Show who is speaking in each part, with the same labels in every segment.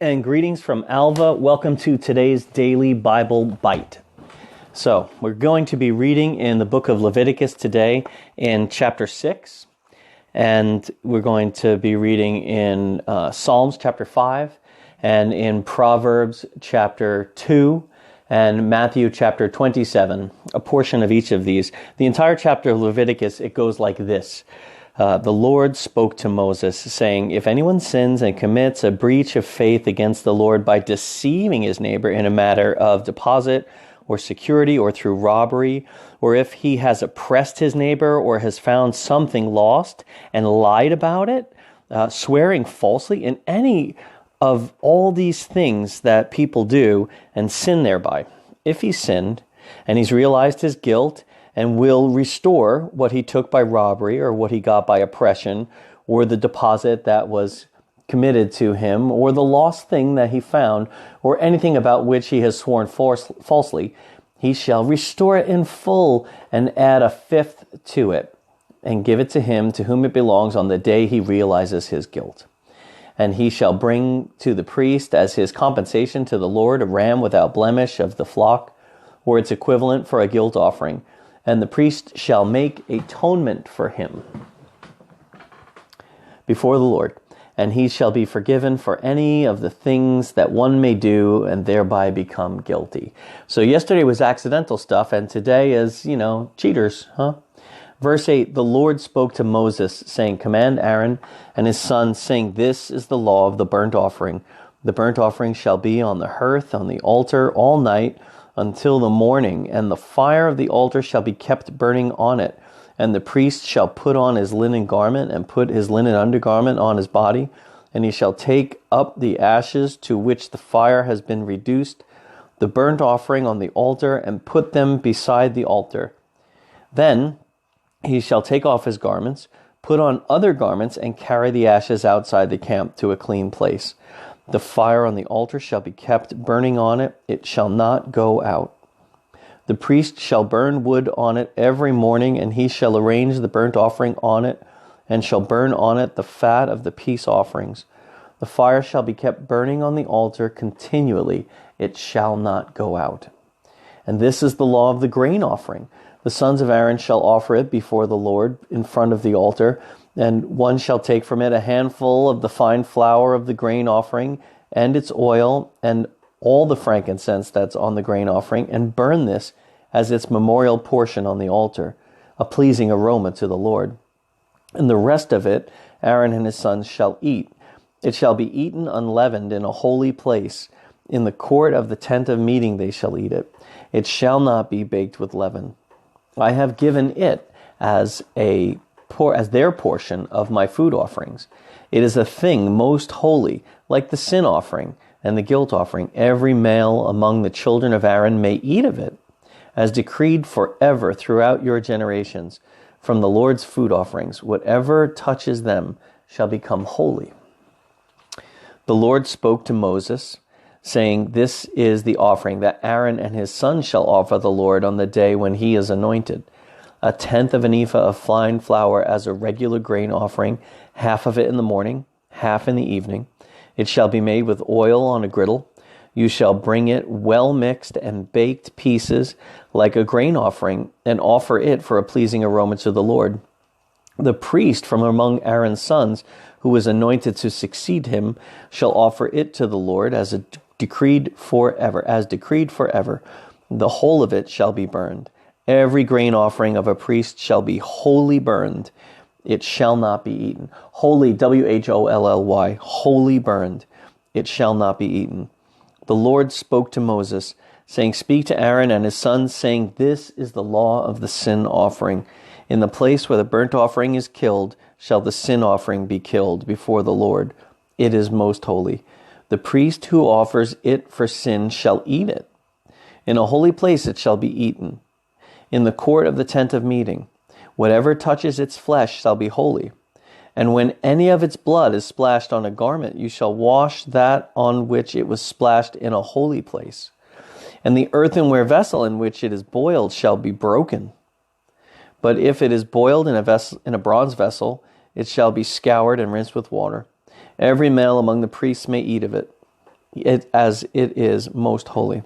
Speaker 1: and greetings from Alva. Welcome to today's Daily Bible Bite. So, we're going to be reading in the book of Leviticus today in chapter 6, and we're going to be reading in Psalms chapter 5, and in Proverbs chapter 2, and Matthew chapter 27, a portion of each of these. The entire chapter of Leviticus, it goes like this. The Lord spoke to Moses, saying, "If anyone sins and commits a breach of faith against the Lord by deceiving his neighbor in a matter of deposit or security or through robbery, or if he has oppressed his neighbor or has found something lost and lied about it, swearing falsely, in any of all these things that people do and sin thereby, if he sinned and he's realized his guilt and will restore what he took by robbery or what he got by oppression or the deposit that was committed to him or the lost thing that he found or anything about which he has sworn falsely, he shall restore it in full and add a fifth to it and give it to him to whom it belongs on the day he realizes his guilt. And he shall bring to the priest as his compensation to the Lord a ram without blemish of the flock or its equivalent for a guilt offering. And the priest shall make atonement for him before the Lord, and he shall be forgiven for any of the things that one may do and thereby become guilty." So yesterday was accidental stuff, and today is, cheaters, huh? Verse 8, "The Lord spoke to Moses, saying, Command Aaron and his sons, saying, This is the law of the burnt offering. The burnt offering shall be on the hearth, on the altar, all night, until the morning, and the fire of the altar shall be kept burning on it. And the priest shall put on his linen garment and put his linen undergarment on his body, and he shall take up the ashes to which the fire has been reduced, the burnt offering on the altar, and put them beside the altar. Then he shall take off his garments, put on other garments, and carry the ashes outside the camp to a clean place. The fire on the altar shall be kept burning on it, it shall not go out. The priest shall burn wood on it every morning, and he shall arrange the burnt offering on it, and shall burn on it the fat of the peace offerings. The fire shall be kept burning on the altar continually, it shall not go out. And this is the law of the grain offering. The sons of Aaron shall offer it before the Lord in front of the altar, and one shall take from it a handful of the fine flour of the grain offering and its oil and all the frankincense that's on the grain offering, and burn this as its memorial portion on the altar, a pleasing aroma to the Lord. And the rest of it Aaron and his sons shall eat. It shall be eaten unleavened in a holy place. In the court of the tent of meeting they shall eat it. It shall not be baked with leaven. I have given it as their portion of my food offerings. It is a thing most holy, like the sin offering and the guilt offering. Every male among the children of Aaron may eat of it, as decreed forever throughout your generations. From the Lord's food offerings, whatever touches them shall become holy. The Lord spoke to Moses, saying, This is the offering that Aaron and his sons shall offer the Lord on the day when he is anointed. A tenth of an ephah of fine flour as a regular grain offering, half of it in the morning, half in the evening. It shall be made with oil on a griddle. You shall bring it well mixed and baked pieces like a grain offering, and offer it for a pleasing aroma to the Lord. The priest from among Aaron's sons, who is anointed to succeed him, shall offer it to the Lord as decreed forever. The whole of it shall be burned. Every grain offering of a priest shall be wholly burned. It shall not be eaten. Holy, W-H-O-L-L-Y, wholly burned. It shall not be eaten. The Lord spoke to Moses, saying, Speak to Aaron and his sons, saying, This is the law of the sin offering. In the place where the burnt offering is killed, shall the sin offering be killed before the Lord. It is most holy. The priest who offers it for sin shall eat it. In a holy place it shall be eaten. In the court of the tent of meeting, whatever touches its flesh shall be holy. And when any of its blood is splashed on a garment, you shall wash that on which it was splashed in a holy place. And the earthenware vessel in which it is boiled shall be broken. But if it is boiled in a bronze vessel, it shall be scoured and rinsed with water. Every male among the priests may eat of it. as it is most holy.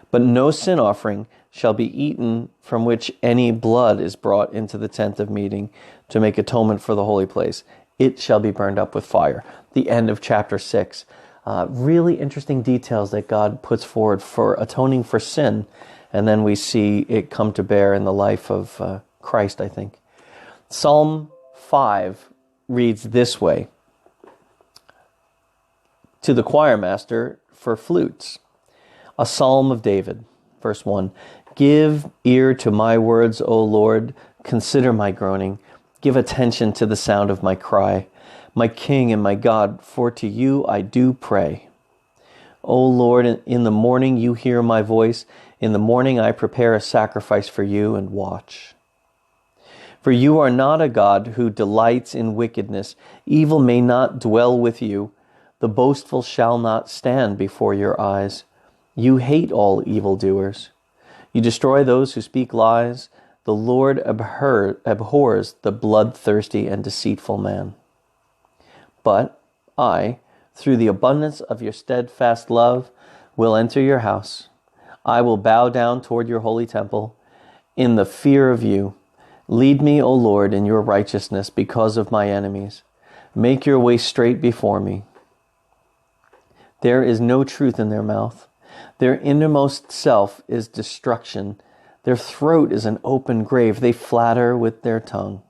Speaker 1: But no sin offering shall be eaten from which any blood is brought into the tent of meeting to make atonement for the holy place. It shall be burned up with fire. The end of chapter 6. Really interesting details that God puts forward for atoning for sin. And then we see it come to bear in the life of Christ, I think. Psalm 5 reads this way. To the choir master for flutes. A psalm of David. Verse 1. Give ear to my words, O Lord. Consider my groaning. Give attention to the sound of my cry. My King and my God, for to you I do pray. O Lord, in the morning you hear my voice. In the morning I prepare a sacrifice for you and watch. For you are not a God who delights in wickedness. Evil may not dwell with you. The boastful shall not stand before your eyes. You hate all evildoers. You destroy those who speak lies. The Lord abhors the bloodthirsty and deceitful man. But I, through the abundance of your steadfast love, will enter your house. I will bow down toward your holy temple. In the fear of you, lead me, O Lord, in your righteousness because of my enemies. Make your way straight before me. There is no truth in their mouth. Their innermost self is destruction. Their throat is an open grave. They flatter with their tongue.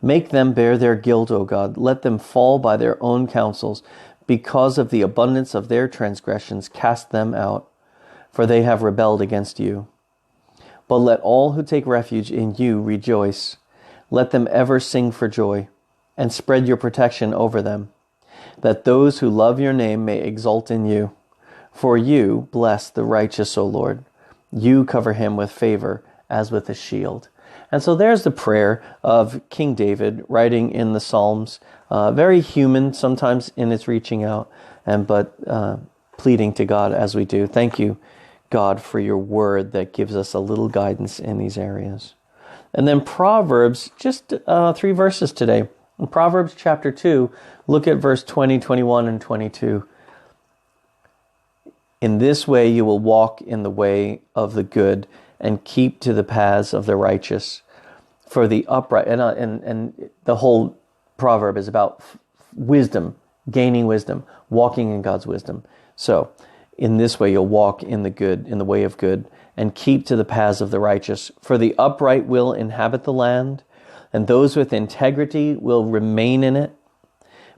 Speaker 1: Make them bear their guilt, O God. Let them fall by their own counsels. Because of the abundance of their transgressions, cast them out, for they have rebelled against you. But let all who take refuge in you rejoice. Let them ever sing for joy, and spread your protection over them, that those who love your name may exult in you. For you bless the righteous, O Lord. You cover him with favor as with a shield. And so there's the prayer of King David writing in the Psalms, very human sometimes in its reaching out, but pleading to God as we do. Thank you, God, for your word that gives us a little guidance in these areas. And then Proverbs, just 3 verses today. In Proverbs chapter 2, look at verse 20, 21, and 22. In this way you will walk in the way of the good and keep to the paths of the righteous. For the upright, and the whole proverb is about wisdom, gaining wisdom, walking in God's wisdom. So, in this way you'll walk in the good, in the way of good, and keep to the paths of the righteous. For the upright will inhabit the land, and those with integrity will remain in it.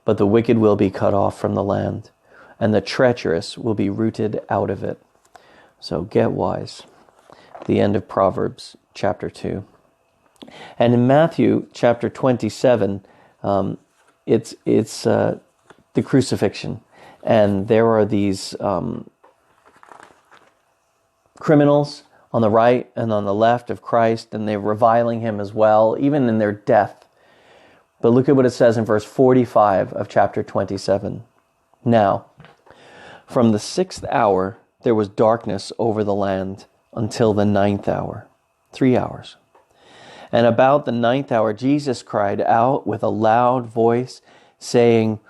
Speaker 1: But the wicked will be cut off from the land, and the treacherous will be rooted out of it. So get wise. The end of Proverbs chapter 2. And in Matthew chapter 27, it's the crucifixion. And there are these criminals on the right and on the left of Christ, and they're reviling him as well, even in their death. But look at what it says in verse 45 of chapter 27. Now, from the 6th hour, there was darkness over the land until the 9th hour, 3 hours. And about the 9th hour, Jesus cried out with a loud voice, saying,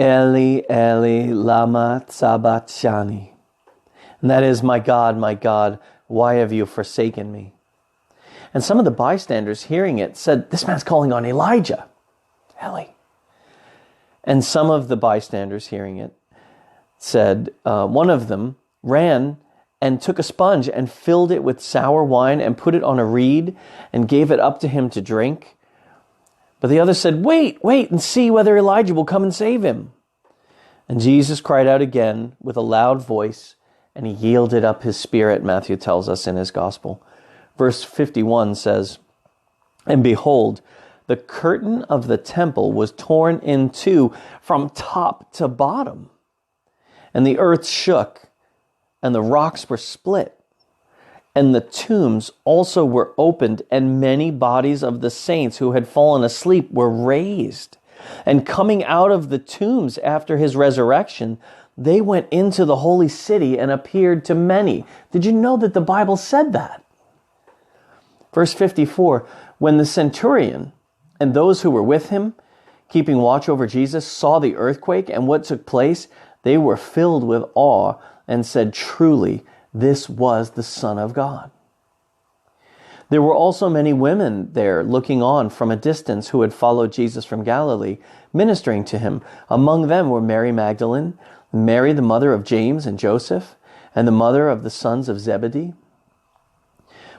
Speaker 1: Eli, Eli, lama sabachthani. And that is, my God, why have you forsaken me? And some of the bystanders hearing it said, this man's calling on Elijah. Eli. And some of the bystanders hearing it said, one of them ran and took a sponge and filled it with sour wine and put it on a reed and gave it up to him to drink. But the other said, wait and see whether Elijah will come and save him. And Jesus cried out again with a loud voice, and he yielded up his spirit, Matthew tells us in his gospel. Verse 51 says, and behold, the curtain of the temple was torn in two from top to bottom. And the earth shook, and the rocks were split. And the tombs also were opened, and many bodies of the saints who had fallen asleep were raised. And coming out of the tombs after his resurrection, they went into the holy city and appeared to many. Did you know that the Bible said that? Verse 54, when the centurion and those who were with him keeping watch over Jesus, saw the earthquake and what took place, they were filled with awe and said, "Truly, this was the Son of God." There were also many women there looking on from a distance who had followed Jesus from Galilee, ministering to him. Among them were Mary Magdalene, Mary the mother of James and Joseph, and the mother of the sons of Zebedee.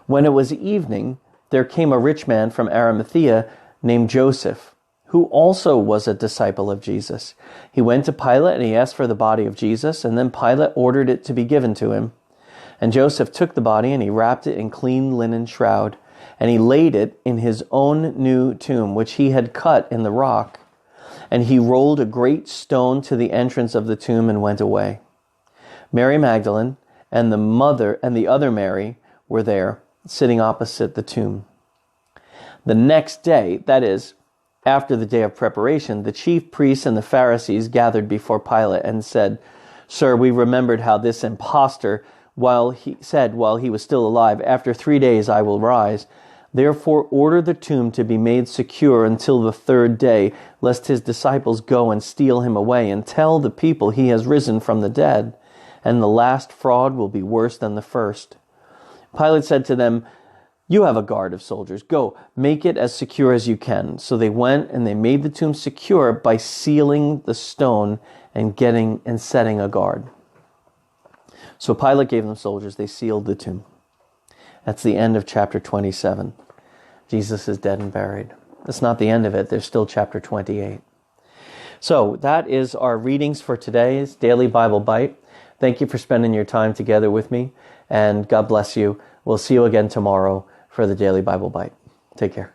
Speaker 1: When it was evening, there came a rich man from Arimathea named Joseph, who also was a disciple of Jesus. He went to Pilate and he asked for the body of Jesus, and then Pilate ordered it to be given to him. And Joseph took the body and he wrapped it in clean linen shroud, and he laid it in his own new tomb, which he had cut in the rock. And he rolled a great stone to the entrance of the tomb and went away. Mary Magdalene and the other Mary were there, sitting opposite the tomb. The next day, that is, after the day of preparation, the chief priests and the Pharisees gathered before Pilate and said, "Sir, we remembered how this impostor while he was still alive, 'After 3 days I will rise.' Therefore order the tomb to be made secure until the third day, lest his disciples go and steal him away, and tell the people he has risen from the dead, and the last fraud will be worse than the first." Pilate said to them, "You have a guard of soldiers. Go, make it as secure as you can." So they went and they made the tomb secure by sealing the stone and setting a guard. So Pilate gave them soldiers. They sealed the tomb. That's the end of chapter 27. Jesus is dead and buried. That's not the end of it. There's still chapter 28. So that is our readings for today's Daily Bible Bite. Thank you for spending your time together with me, and God bless you. We'll see you again tomorrow for the Daily Bible Bite. Take care.